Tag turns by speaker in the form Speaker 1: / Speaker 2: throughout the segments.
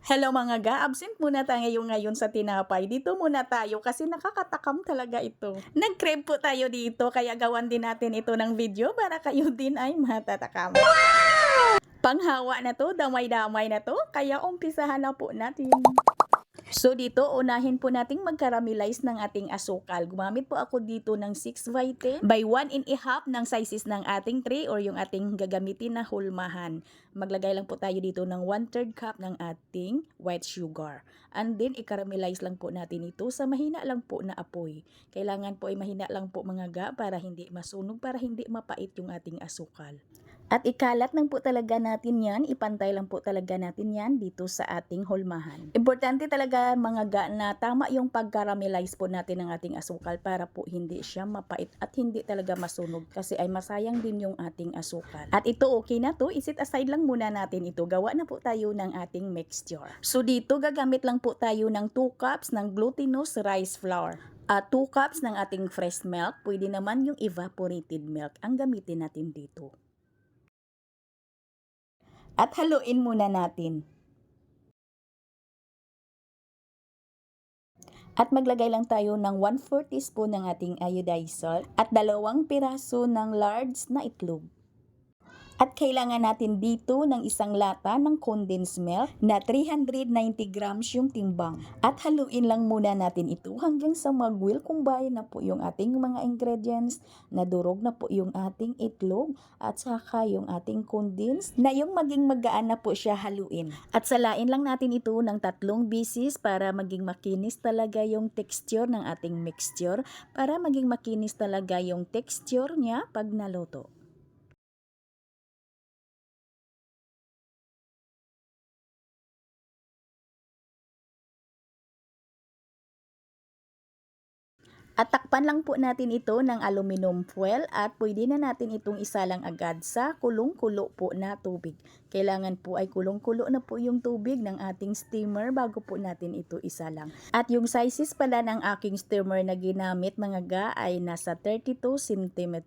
Speaker 1: Hello mga ga, absent muna tayo ngayon sa tinapay. Dito muna tayo kasi nakakatakam talaga ito. Nag-crave po tayo dito kaya gawan din natin ito ng video para kayo din ay matatakam. Panghawa na to, damay-damay na to, kaya umpisahan na po natin. So dito, unahin po nating mag-caramelize ng ating asukal. Gumamit po ako dito ng 6 by 10 by 1 1/2 ng sizes ng ating tray or yung ating gagamitin na hulmahan. Maglagay lang po tayo dito ng 1/3 cup ng ating white sugar. And then, i-caramelize lang po natin ito sa mahina lang po na apoy. Kailangan po ay mahina lang po mga ga para hindi masunog, para hindi mapait yung ating asukal. At ikalat lang po talaga natin yan, ipantay lang po talaga natin yan dito sa ating hulmahan. Importante talaga mga ga na tama yung pag-caramelize po natin ng ating asukal para po hindi siya mapait at hindi talaga masunog kasi ay masayang din yung ating asukal. At ito okay na to, isit aside lang muna natin ito. Gawa na po tayo ng ating mixture. So dito gagamit lang po tayo ng 2 cups ng glutinous rice flour. 2 cups ng ating fresh milk, pwede naman yung evaporated milk ang gamitin natin dito. At haluin muna natin. At maglagay lang tayo ng 1/4 teaspoon ng ating iodized salt at 2 piraso ng large na itlog. At kailangan natin dito ng isang lata ng condensed milk na 390 grams yung timbang. At haluin lang muna natin ito hanggang sa mag-will combine na po yung ating mga ingredients, nadurog na po yung ating itlog at saka yung ating condensed na yung maging magaan na po siya haluin. At salain lang natin ito ng 3 beses para maging makinis talaga yung texture ng ating mixture, para maging makinis talaga yung texture niya pag naluto. At takpan lang po natin ito ng aluminum foil at pwede na natin itong isalang agad sa kulong-kulo po na tubig. Kailangan po ay kulong-kulo na po yung tubig ng ating steamer bago po natin ito isalang. At yung sizes pala ng aking steamer na ginamit mga ga ay nasa 32 cm.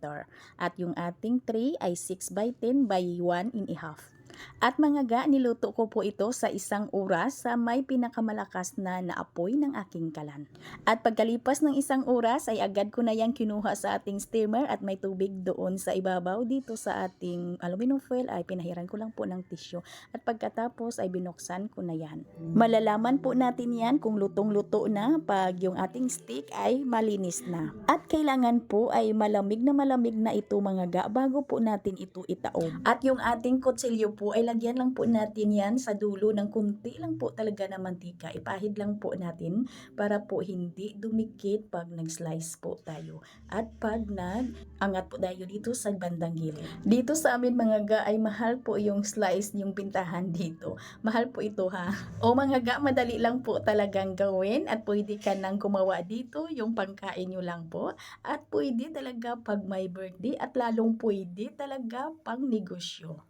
Speaker 1: At yung ating tray ay 6 by 10 by 1 1/2. At mga ga, niluto ko po ito sa 1 oras sa may pinakamalakas na naapoy ng aking kalan. At pagkalipas ng 1 oras ay agad ko na yan kinuha sa ating steamer at may tubig doon sa ibabaw. Dito sa ating aluminum foil ay pinahiran ko lang po ng tissue. At pagkatapos ay binuksan ko na yan. Malalaman po natin yan kung lutong-luto na pag yung ating steak ay malinis na. At kailangan po ay malamig na ito mga ga bago po natin ito itaob. At yung ating kutsilyo po ay lagyan lang po natin yan sa dulo ng kunti lang po talaga na mantika. Ipahid lang po natin para po hindi dumikit pag nag-slice po tayo. At pag nag-angat po tayo dito sa bandang gilid. Dito sa amin mga ga ay mahal po yung slice, yung pintahan dito. Mahal po ito ha. O mga ga, madali lang po talagang gawin at pwede ka nang gumawa dito yung pangkain nyo lang po. At pwede talaga pag may birthday at lalong pwede talaga pang negosyo.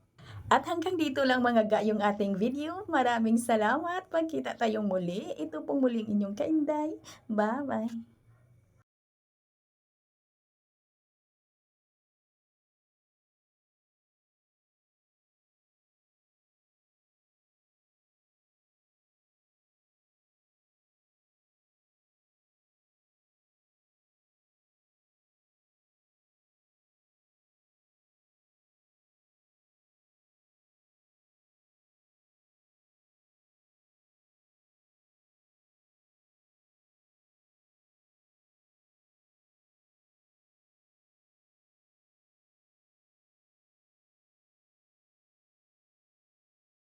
Speaker 1: At hanggang dito lang mga ga yung ating video. Maraming salamat. Pagkita tayong muli. Ito pong muling inyong kainday. Bye-bye.